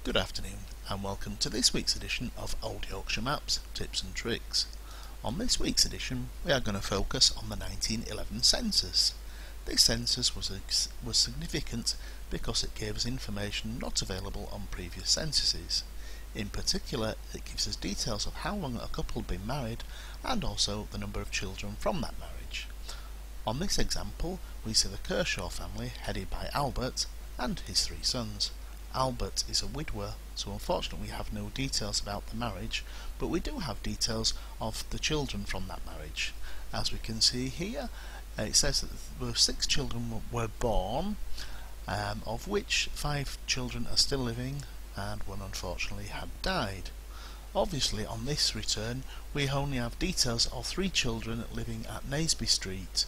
Good afternoon and welcome to this week's edition of Old Yorkshire Maps, Tips and Tricks. On this week's edition we are going to focus on the 1911 census. This census was significant because it gave us information not available on previous censuses. In particular, it gives us details of how long a couple had been married and also the number of children from that marriage. On this example we see the Kershaw family headed by Albert and his three sons. Albert is a widower, so unfortunately we have no details about the marriage, but we do have details of the children from that marriage. As we can see here, it says that there were 6 children were born, of which 5 children are still living and 1 unfortunately had died. Obviously on this return we only have details of 3 children living at Naseby Street.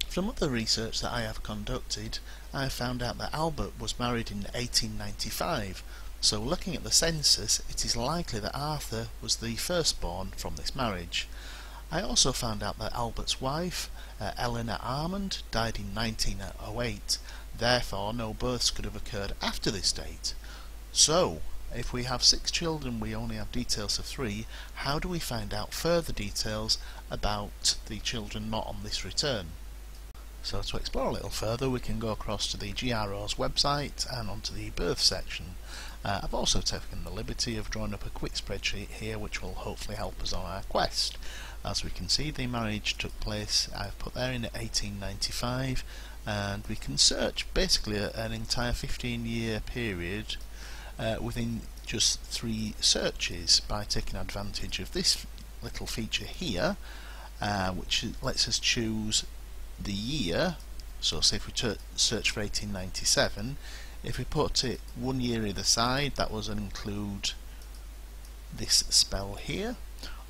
From other research that I have conducted, I have found out that Albert was married in 1895, so looking at the census it is likely that Arthur was the firstborn from this marriage. I also found out that Albert's wife, Eleanor Armand, died in 1908, therefore no births could have occurred after this date. So, if we have 6 children we only have details of 3, how do we find out further details about the children not on this return? So to explore a little further we can go across to the GRO's website and onto the birth section. I've also taken the liberty of drawing up a quick spreadsheet here which will hopefully help us on our quest. As we can see, the marriage took place, I've put there in 1895, and we can search basically an entire 15-year period within just 3 searches by taking advantage of this little feature here, which lets us choose the year. So say if we search for 1897, if we put it 1 year either side, that will include this spell here,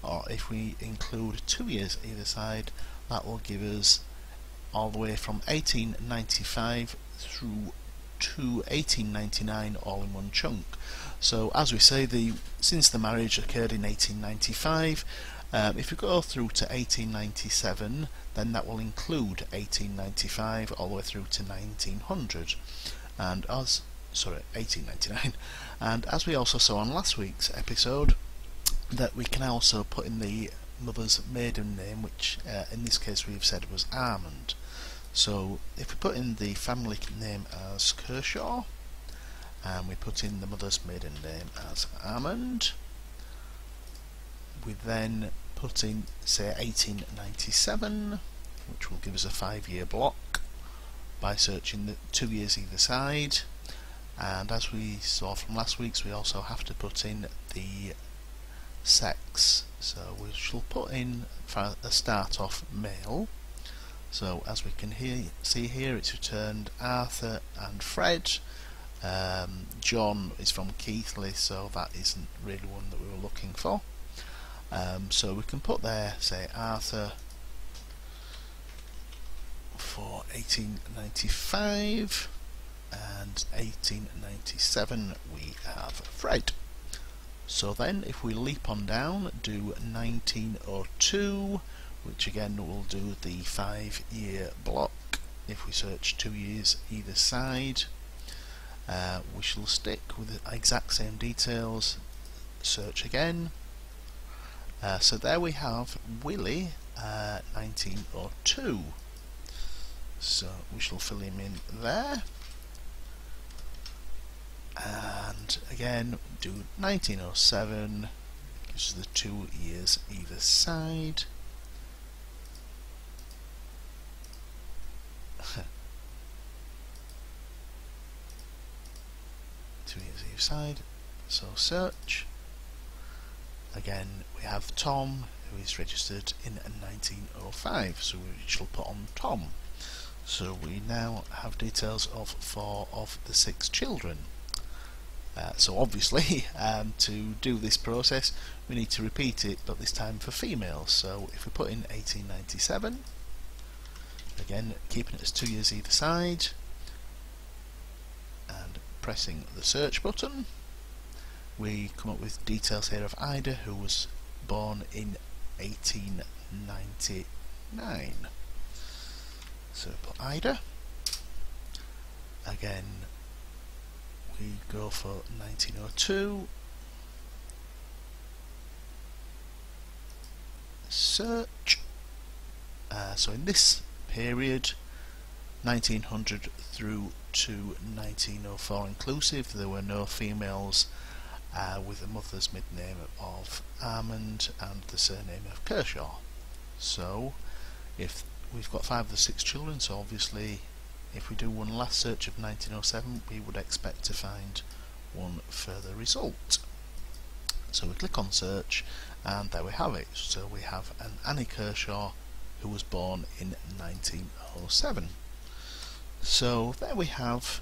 or if we include 2 years either side, that will give us all the way from 1895 through to 1899 all in one chunk. So as we say, since the marriage occurred in 1895, if we go through to 1897, then that will include 1895 all the way through to 1900, and 1899. And as we also saw on last week's episode, that we can also put in the mother's maiden name, which in this case we've said was Armand. So if we put in the family name as Kershaw, and we put in the mother's maiden name as Armand, we then put in, say, 1897, which will give us a 5-year block by searching the 2 years either side. And as we saw from last week's, we also have to put in the sex. So we shall put in, for a start off, male. So as we can see here, it's returned Arthur and Fred. John is from Keighley, so that isn't really one that we were looking for. So we can put there, say, Arthur for 1895, and 1897 we have Fred. So then if we leap on down, do 1902, which again will do the 5-year block. If we search 2 years either side, we shall stick with the exact same details, search again. So there we have Willie, 1902. So we shall fill him in there, and again do 1907, gives us the 2 years either side. 2 years either side, so search. Again we have Tom, who is registered in 1905, so we shall put on Tom. So we now have details of 4 of the 6 children. So obviously to do this process we need to repeat it, but this time for females. So if we put in 1897, again keeping it as 2 years either side, and pressing the search button, we come up with details here of Ida, who was born in 1899. So put Ida. Again we go for 1902, search. So in this period, 1900 through to 1904 inclusive, there were no females with a mother's mid name of Armand and the surname of Kershaw. So if we've got 5 of the 6 children, so obviously if we do one last search of 1907, we would expect to find one further result. So we click on search, and there we have it. So we have an Annie Kershaw who was born in 1907. So there we have,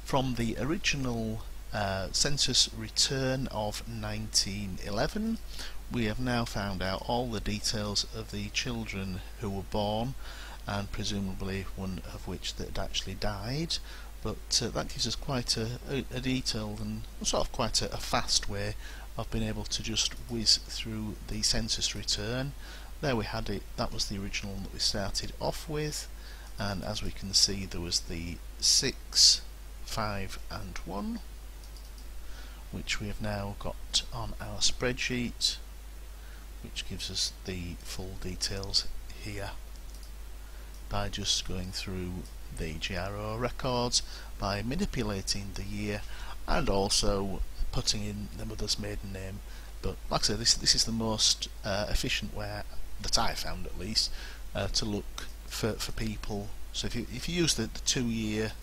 from the original census return of 1911, we have now found out all the details of the children who were born, and presumably one of which that had actually died, but that gives us quite a detailed and sort of quite a fast way of being able to just whiz through the census return. There we had it. That was the original that we started off with, and as we can see, there was the 6, 5 and 1, which we have now got on our spreadsheet, which gives us the full details here by just going through the GRO records, by manipulating the year, and also putting in the mother's maiden name. But like I said, this is the most efficient way that I found, at least, to look for people. So if you use the 2-year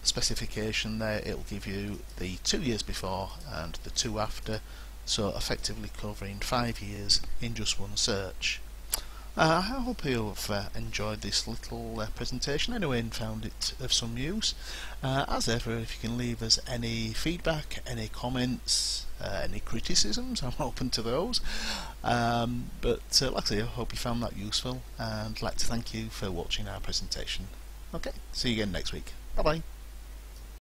specification there, it'll give you the 2 years before and the 2 after, so effectively covering 5 years in just one search. I hope you've enjoyed this little presentation anyway and found it of some use. As ever, if you can leave us any feedback, any comments, any criticisms, I'm open to those. But like I say, I hope you found that useful, and I'd like to thank you for watching our presentation. Okay, see you again next week. Bye bye.